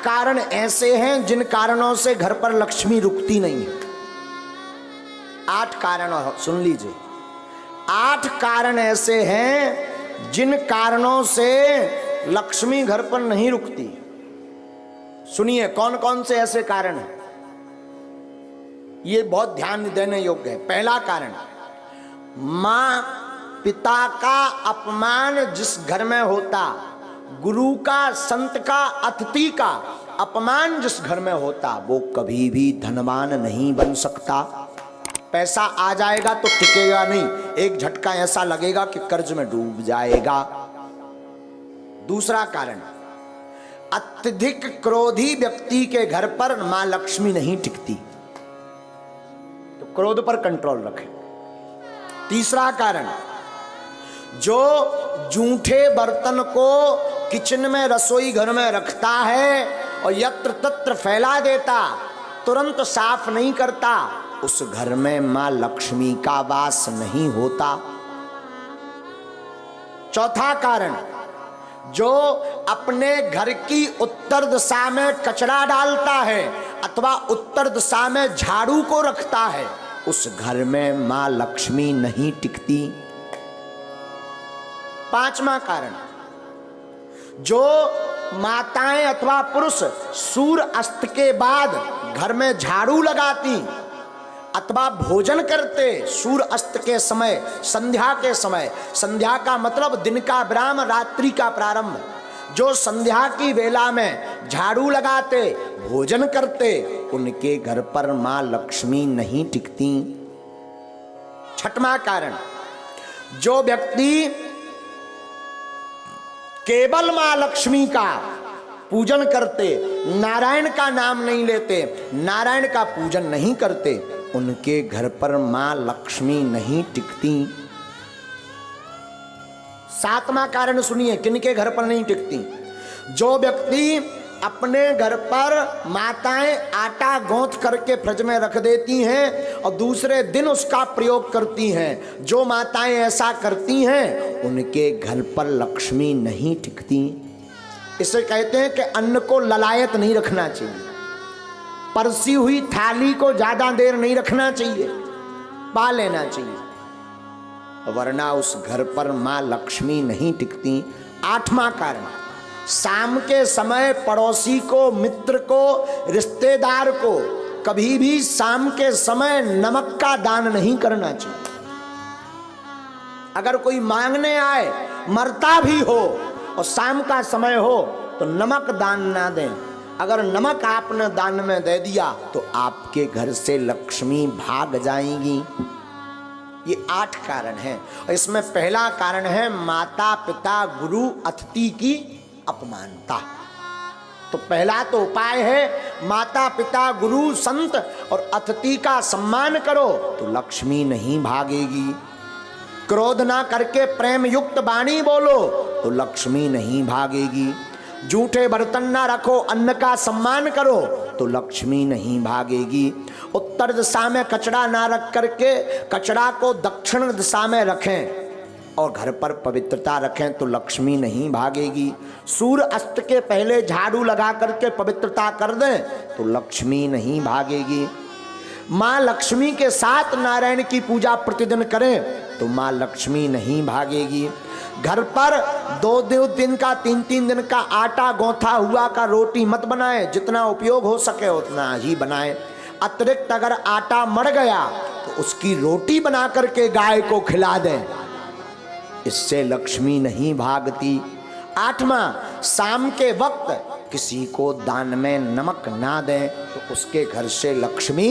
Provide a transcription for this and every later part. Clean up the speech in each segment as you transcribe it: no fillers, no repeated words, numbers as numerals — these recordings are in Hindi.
कारण ऐसे हैं जिन कारणों से घर पर लक्ष्मी रुकती नहीं है। 8 कारण सुन लीजिए। 8 कारण ऐसे हैं जिन कारणों से लक्ष्मी घर पर नहीं रुकती। सुनिए कौन कौन से ऐसे कारण हैं, ये बहुत ध्यान देने योग्य है। पहला कारण, मां पिता का अपमान जिस घर में होता, गुरु का, संत का, अतिथि का अपमान जिस घर में होता, वो कभी भी धनवान नहीं बन सकता। पैसा आ जाएगा तो टिकेगा नहीं, एक झटका ऐसा लगेगा कि कर्ज में डूब जाएगा। दूसरा कारण, अत्यधिक क्रोधी व्यक्ति के घर पर मां लक्ष्मी नहीं टिकती, तो क्रोध पर कंट्रोल रखें। तीसरा कारण, जो जूठे बर्तन को किचन में, रसोई घर में रखता है और यत्र तत्र फैला देता, तुरंत साफ नहीं करता, उस घर में मां लक्ष्मी का वास नहीं होता। चौथा कारण, जो अपने घर की उत्तर दिशा में कचरा डालता है अथवा उत्तर दिशा में झाड़ू को रखता है, उस घर में मां लक्ष्मी नहीं टिकती। पांचवा कारण, जो माताएं अथवा पुरुष सूर्य अस्त के बाद घर में झाड़ू लगाती अथवा भोजन करते सूर्य अस्त के समय, संध्या के समय, संध्या का मतलब दिन का विराम, रात्रि का प्रारंभ, जो संध्या की वेला में झाड़ू लगाते, भोजन करते, उनके घर पर मां लक्ष्मी नहीं टिकती। छठवां कारण, जो व्यक्ति केवल मां लक्ष्मी का पूजन करते, नारायण का नाम नहीं लेते, नारायण का पूजन नहीं करते, उनके घर पर मां लक्ष्मी नहीं टिकती। सातवां कारण सुनिए, किनके घर पर नहीं टिकती, जो व्यक्ति अपने घर पर माताएं आटा गूंथ करके फ्रिज में रख देती हैं और दूसरे दिन उसका प्रयोग करती हैं, जो माताएं ऐसा करती हैं उनके घर पर लक्ष्मी नहीं टिकती। इसे कहते हैं कि अन्न को ललायत नहीं रखना चाहिए, परसी हुई थाली को ज्यादा देर नहीं रखना चाहिए, पा लेना चाहिए, वरना उस घर पर मां लक्ष्मी नहीं टिकती। 8वां कारण, शाम के समय पड़ोसी को, मित्र को, रिश्तेदार को कभी भी शाम के समय नमक का दान नहीं करना चाहिए। अगर कोई मांगने आए, मरता भी हो और शाम का समय हो, तो नमक दान ना दें। अगर नमक आपने दान में दे दिया तो आपके घर से लक्ष्मी भाग जाएंगी। ये 8 कारण हैं और इसमें पहला कारण है माता पिता गुरु अतिथि की अपमानता। तो पहला तो उपाय है माता पिता गुरु संत और अतिथि का सम्मान करो तो लक्ष्मी नहीं भागेगी। क्रोध ना करके प्रेम युक्त वाणी बोलो तो लक्ष्मी नहीं भागेगी। जूठे बर्तन ना रखो, अन्न का सम्मान करो तो लक्ष्मी नहीं भागेगी। उत्तर दिशा में कचरा ना रख करके कचरा को दक्षिण दिशा में रखें और घर पर पवित्रता रखें तो लक्ष्मी नहीं भागेगी। सूर्य अस्त के पहले झाड़ू लगा करके पवित्रता कर दें तो लक्ष्मी नहीं भागेगी। माँ लक्ष्मी के साथ नारायण की पूजा प्रतिदिन करें तो माँ लक्ष्मी नहीं भागेगी। घर पर 2-2 दिन का 3-3 दिन का आटा गौथा हुआ का रोटी मत बनाएं, जितना उपयोग हो सके उतना ही बनाएं। अतिरिक्त अगर आटा मर गया तो उसकी रोटी बना करके गाय को खिला दें, इससे लक्ष्मी नहीं भागती। 8वां, शाम के वक्त किसी को दान में नमक ना दें तो उसके घर से लक्ष्मी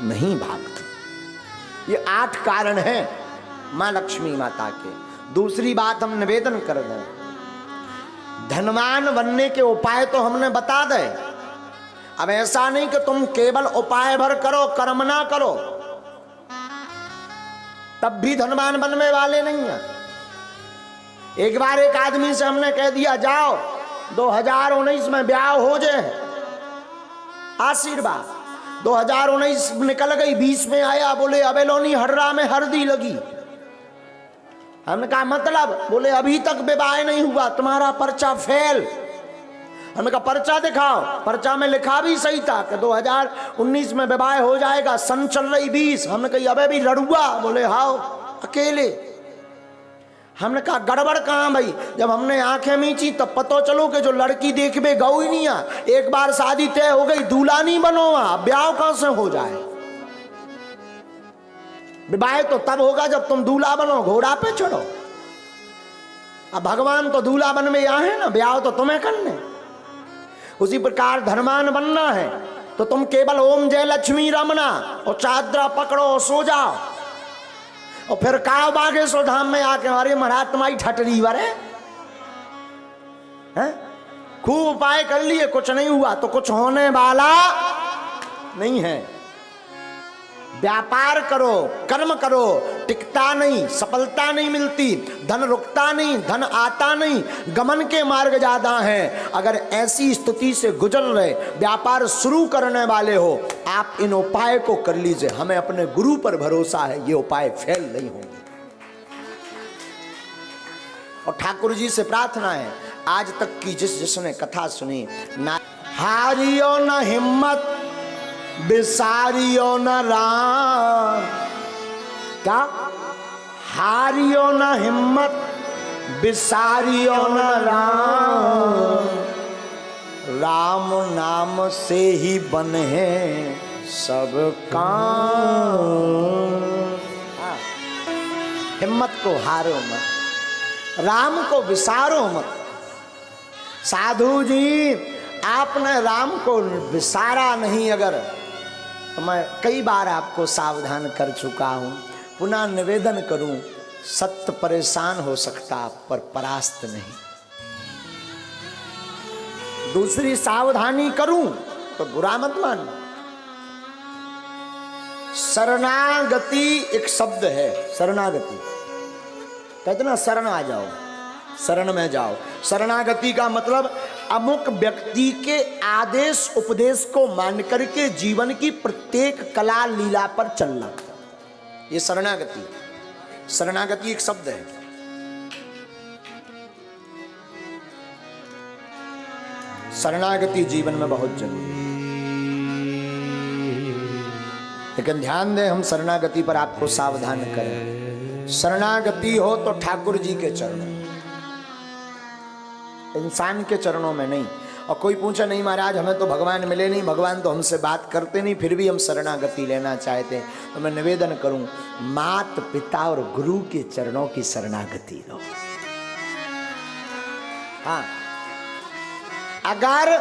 नहीं भागती। ये 8 कारण हैं माँ लक्ष्मी माता के। दूसरी बात हम निवेदन कर दें, धनवान बनने के उपाय तो हमने बता दे। अब ऐसा नहीं कि तुम केवल उपाय भर करो, कर्म ना करो, तब भी धनवान बनने वाले नहीं है। एक बार एक आदमी से हमने कह दिया जाओ 2019 में ब्याह हो जाए, आशीर्वाद। 2019 निकल गई, 20 में आया, बोले अबेलोनी हर्रा में हल्दी लगी। हमने कहा मतलब? बोले अभी तक विवाह नहीं हुआ, तुम्हारा पर्चा फेल। हमने कहा पर्चा दिखाओ। पर्चा में लिखा भी सही था कि 2019 में विवाह हो जाएगा, सन चल रही 20। हमने कहा अबे भी लड़ुआ। बोले हाओ अकेले। हमने कहा गड़बड़ कहाँ भाई? जब हमने आंखें मींची तब पता चलो कि जो लड़की देखबे गौ ही नहीं आ। एक बार शादी तय हो गई, दूल्हा नहीं बनो, ब्याह कहां से हो जाए? विवाह तो तब होगा जब तुम दूल्हा बनो, घोड़ा पे चढ़ो। अब भगवान तो दूल्हा बन में यहाँ है ना, ब्याह तो तुम्हें करने। उसी प्रकार धर्मान बनना है तो तुम केवल ओम जय लक्ष्मी रमना और चादरा पकड़ो और सो जाओ। और फिर काव बागेश्वर धाम में आके हमारे महाराज तुम्हारी ठटरी वरे हैं। खूब उपाय कर लिए, कुछ नहीं हुआ तो कुछ होने वाला नहीं है। व्यापार करो, कर्म करो, टिकता नहीं, सफलता नहीं मिलती, धन रुकता नहीं, धन आता नहीं, गमन के मार्ग ज्यादा हैं। अगर ऐसी स्थिति से गुजर रहे, व्यापार शुरू करने वाले हो, आप इन उपाय को कर लीजिए। हमें अपने गुरु पर भरोसा है, ये उपाय फेल नहीं होंगे। और ठाकुर जी से प्रार्थना है, आज तक की जिसने कथा सुनी, ना हारियो न हिम्मत, बिसारियो न राम। क्या? हारियो न हिम्मत, बिसारियो न राम। राम नाम से ही बने सब काम। हिम्मत को हारो मत, राम को विसारो मत। साधु जी आपने राम को विसारा नहीं अगर, तो मैं कई बार आपको सावधान कर चुका हूं, पुनः निवेदन करूं, सत्य परेशान हो सकता पर परास्त नहीं। दूसरी सावधानी करूं तो बुरा मत मानना। शरणागति एक शब्द है, शरणागति कहते ना, शरण आ जाओ, शरण में जाओ। शरणागति का मतलब अमुक व्यक्ति के आदेश उपदेश को मान करके जीवन की प्रत्येक कला लीला पर चलना, ये शरणागति। शरणागति एक शब्द है। शरणागति जीवन में बहुत जरूरी है। लेकिन ध्यान दें, हम शरणागति पर आपको सावधान करें। शरणागति हो तो ठाकुर जी के चरणों, इंसान के चरणों में नहीं। और कोई पूछा नहीं महाराज हमें तो भगवान मिले नहीं, भगवान तो हमसे बात करते नहीं, फिर भी हम शरणागति लेना चाहते हैं, तो मैं निवेदन करूं, माता पिता और गुरु के चरणों की शरणागति लो। हाँ, अगर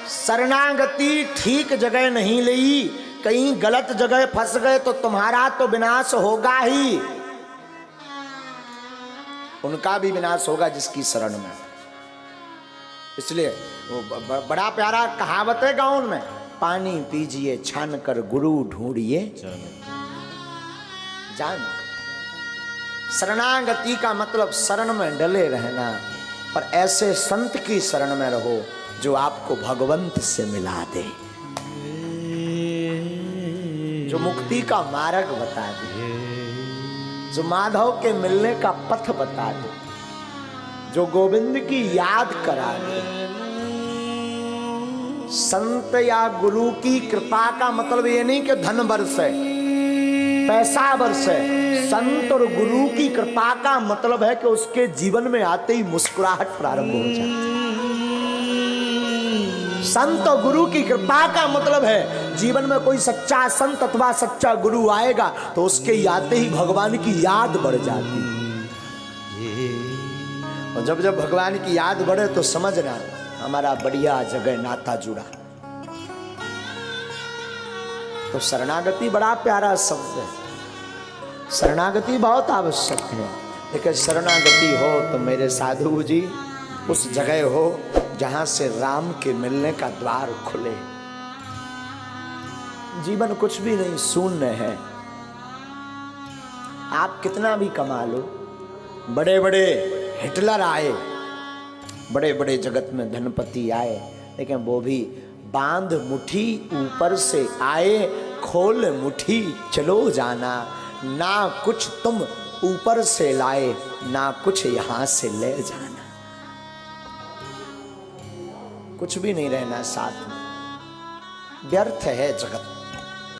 शरणागति ठीक जगह नहीं ली, कहीं गलत जगह फंस गए तो तुम्हारा तो विनाश होगा ही, उनका भी विनाश होगा जिसकी शरण में। इसलिए वो बड़ा प्यारा कहावत है गाँव में, पानी पीजिए छान कर गुरु ढूंढिए जान। शरणागति का मतलब शरण में डले रहना, पर ऐसे संत की शरण में रहो जो आपको भगवंत से मिला दे, जो मुक्ति का मार्ग बता दे, जो माधव के मिलने का पथ बता दे, जो गोविंद की याद करा दे। संत या गुरु की कृपा का मतलब ये नहीं कि धन बरसे, पैसा बरसे। संत और गुरु की कृपा का मतलब है कि उसके जीवन में आते ही मुस्कुराहट प्रारंभ हो जाए। संत और गुरु की कृपा का मतलब है जीवन में कोई सच्चा संत अथवा सच्चा गुरु आएगा तो उसके आते ही भगवान की याद बढ़ जाती है। और जब जब भगवान की याद बढ़े तो समझना हमारा बढ़िया जगह नाता जुड़ा। तो शरणागति बड़ा प्यारा शब्द है, शरणागति बहुत आवश्यक है। लेकिन शरणागति हो तो मेरे साधु जी उस जगह हो जहां से राम के मिलने का द्वार खुले। जीवन कुछ भी नहीं, शून्य है। आप कितना भी कमा लो, बड़े बड़े हिटलर आए, बड़े बड़े जगत में धनपति आए, लेकिन वो भी बांध मुट्ठी ऊपर से आए, खोल मुट्ठी चलो जाना। ना कुछ तुम ऊपर से लाए, ना कुछ यहां से ले जाना। कुछ भी नहीं रहना साथ में, व्यर्थ है जगत।